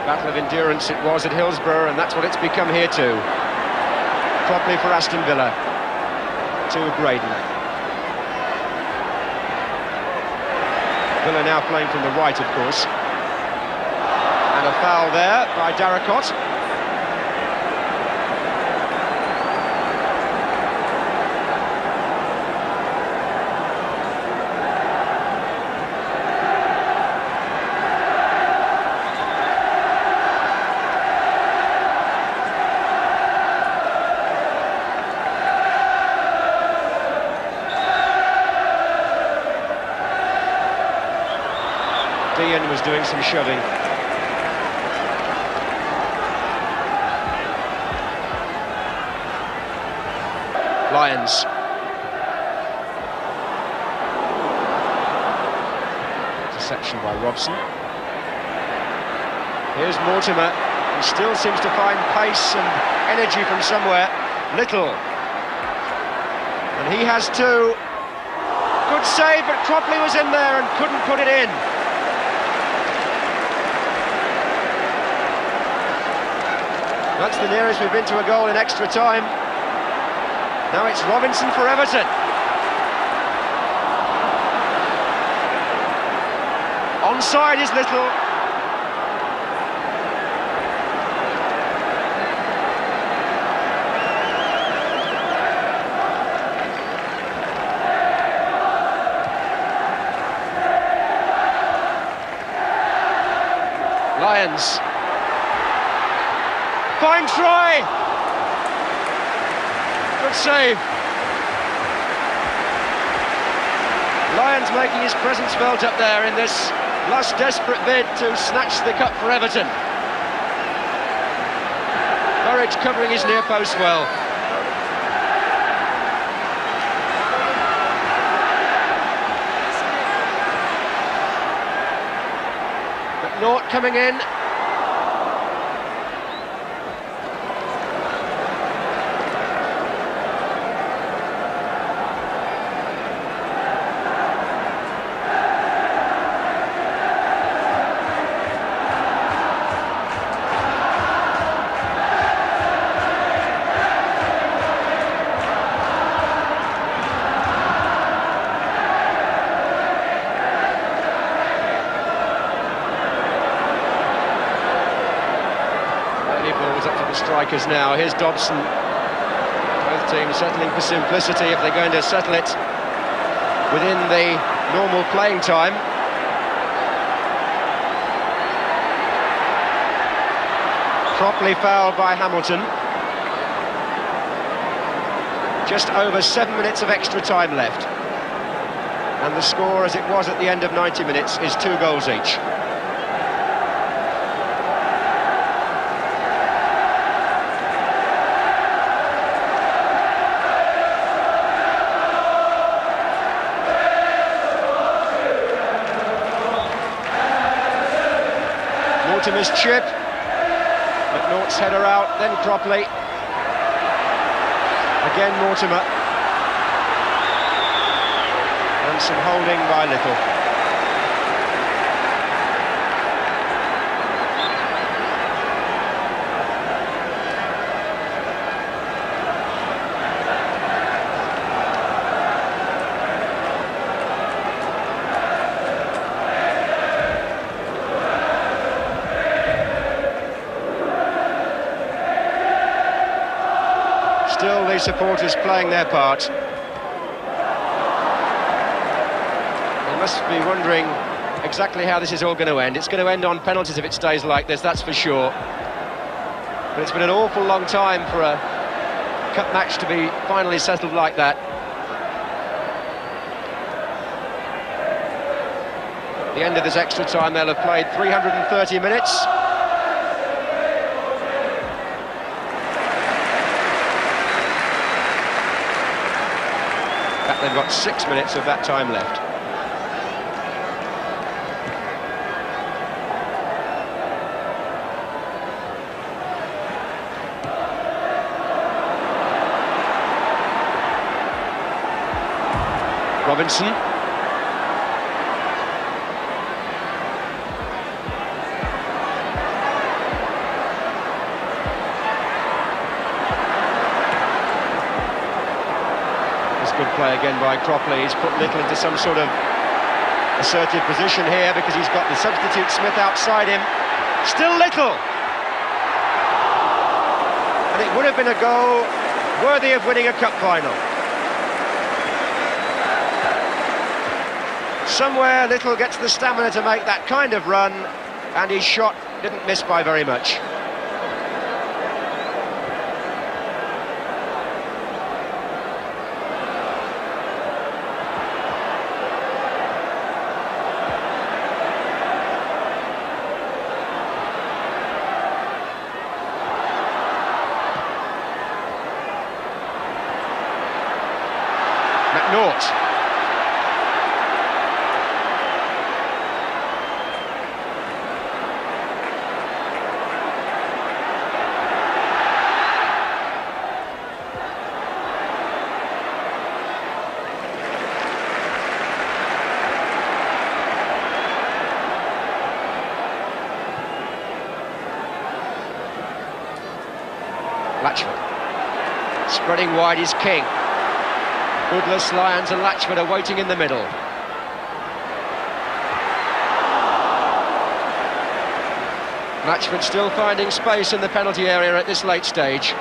Battle of endurance it was at Hillsborough, and that's what it's become here too. Cropley for Aston Villa to Graydon. Villa now playing from the right, of course. And a foul there by Darracott. Deehan was doing some shoving. Lyons. Interception by Robson. Here's Mortimer, who still seems to find pace and energy from somewhere. Nicholl. And he has two. Good save, but Cropley was in there and couldn't put it in. That's the nearest we've been to a goal in extra time. Now it's Robinson for Everton. Onside is Nicholl. Lyons. Fine try! Good save. Lyons making his presence felt up there in this last desperate bid to snatch the cup for Everton. Burridge covering his near post well. McNaught coming in. Strikers now. Here's Dobson. Both teams settling for simplicity if they're going to settle it within the normal playing time. Cropley fouled by Hamilton. Just over 7 minutes of extra time left. And the score, as it was at the end of 90 minutes, is 2 goals each. Mortimer's chip, McNaught's header out, then Cropley. Again Mortimer. And some holding by Nicholl. Cropley supporters playing their part. They must be wondering exactly how this is all going to end. It's going to end on penalties if it stays like this, that's for sure. But it's been an awful long time for a cup match to be finally settled like that. At the end of this extra time, they'll have played 330 minutes. In fact, they've got 6 minutes of that time left. Robson. Good play again by Cropley. He's put Nicholl into some sort of assertive position here because he's got the substitute Smith outside him. Still Nicholl! And it would have been a goal worthy of winning a cup final. Somewhere Nicholl gets the stamina to make that kind of run, and his shot didn't miss by very much. McNaught. Latchford. Spreading wide is King. Goodlass, Lyons and Latchford are waiting in the middle. Latchford still finding space in the penalty area at this late stage.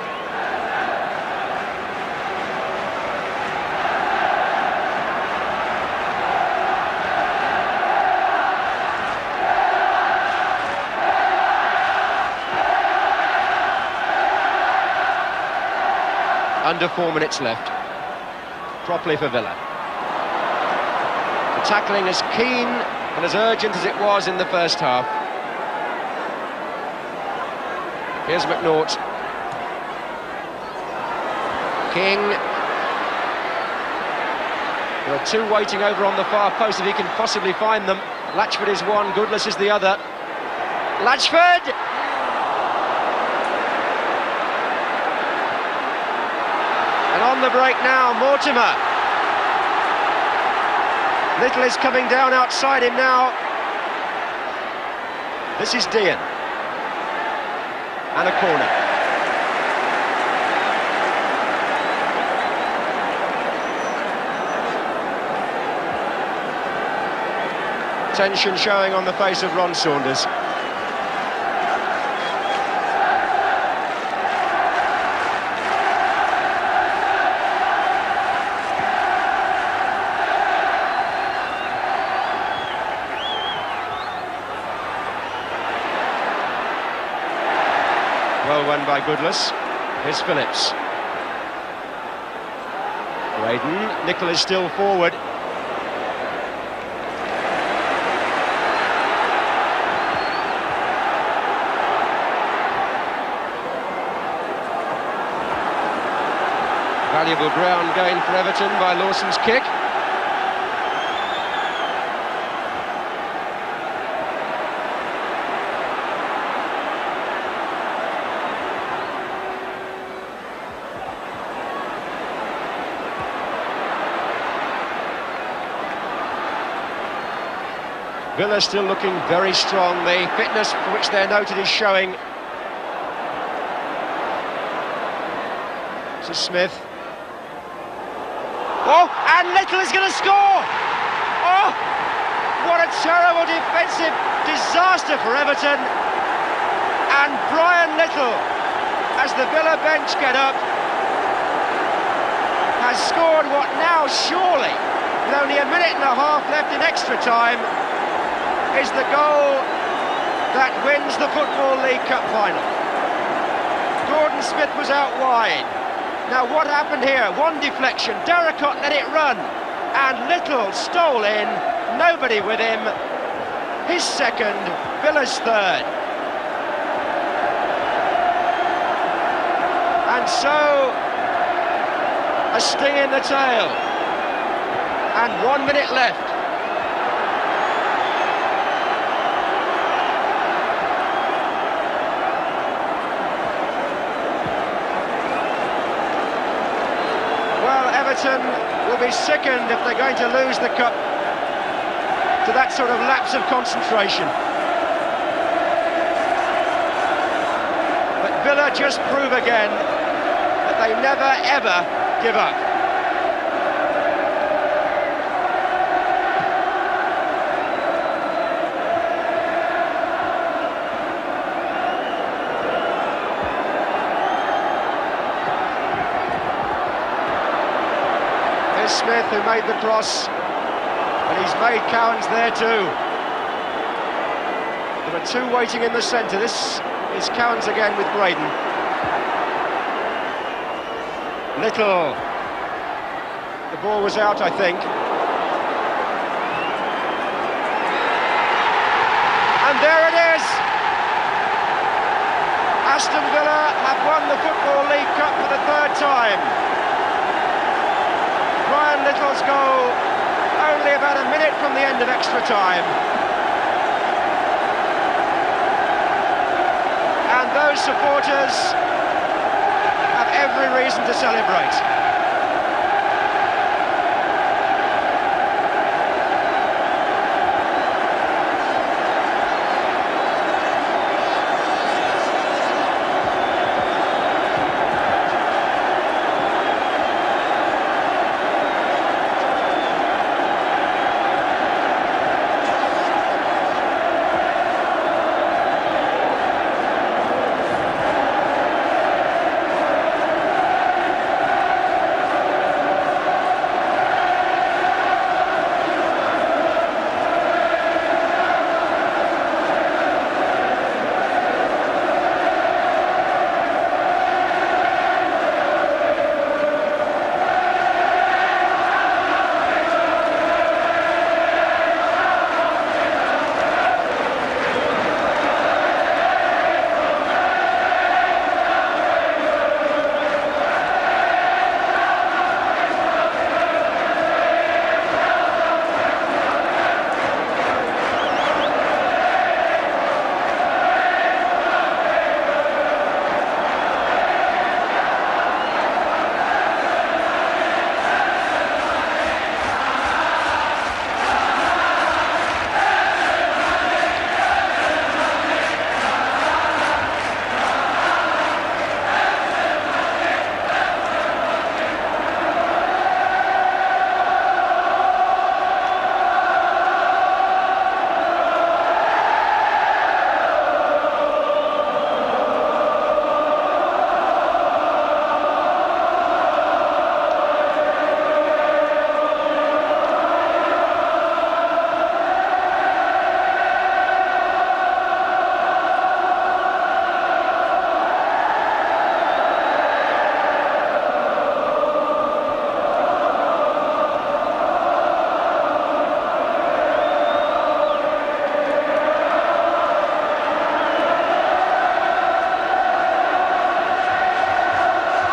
Under 4 minutes left. Cropley for Villa. The tackling as keen and as urgent as it was in the first half. Here's McNaught. King. There are two waiting over on the far post if he can possibly find them. Latchford is one, Goodlass is the other. Latchford! And on the break now, Mortimer. Nicholl is coming down outside him now. This is Deehan. And a corner. Tension showing on the face of Ron Saunders. Well won by Goodlass. Here's Phillips. Graydon. Nicholl is still forward. Valuable ground gain for Everton by Lawson's kick. Villa still looking very strong. The fitness for which they're noted is showing. This is Smith. Oh, and Nicholl is going to score! Oh, what a terrible defensive disaster for Everton. And Brian Nicholl, as the Villa bench get up, has scored what now surely, with only a minute and a half left in extra time, is the goal that wins the Football League Cup final. Gordon Smith was out wide. Now what happened here? One deflection, Darracott let it run, and Nicholl stole in, nobody with him. His second, Villa's third. And so, a sting in the tail, and 1 minute left. Well, Everton will be sickened if they're going to lose the cup to that sort of lapse of concentration. But Villa just prove again that they never ever give up. Here's Smith, who made the cross, and he's made Cowans there too. There are two waiting in the centre. This is Cowans again with Graydon. Nicholl. The ball was out, I think. And there it is! Aston Villa have won the Football League Cup for the third time. Ryan Little's goal only about a minute from the end of extra time. And those supporters have every reason to celebrate.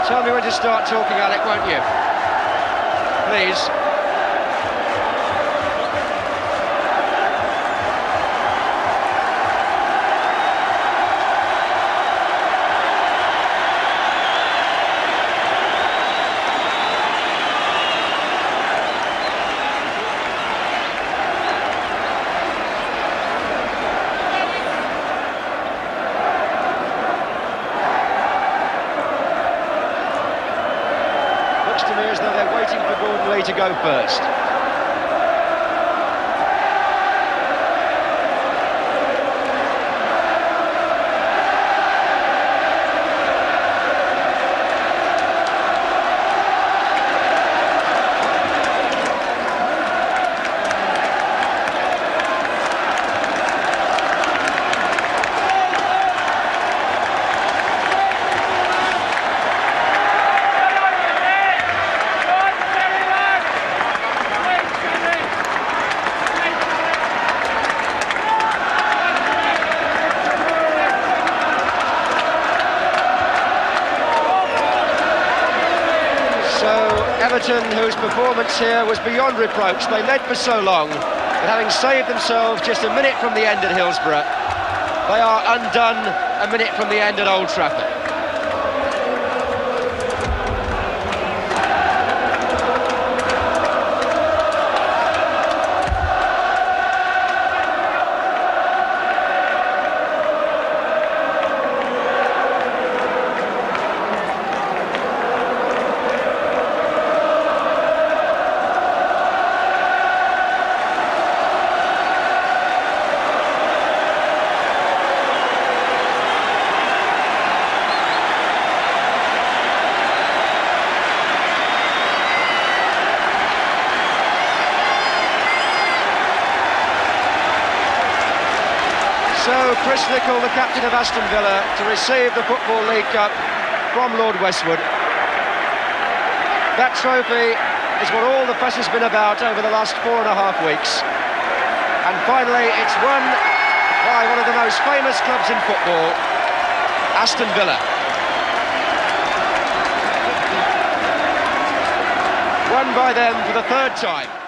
Tell me when to start talking, Alec, won't you? Please. To me as though they're waiting for Gordon Lee to go first. Everton, whose performance here was beyond reproach. They led for so long, but having saved themselves just a minute from the end at Hillsborough, they are undone a minute from the end at Old Trafford. So Chris Nicholl, the captain of Aston Villa, to receive the Football League Cup from Lord Westwood. That trophy is what all the fuss has been about over the last 4.5 weeks. And finally, it's won by one of the most famous clubs in football, Aston Villa. Won by them for the 3rd time.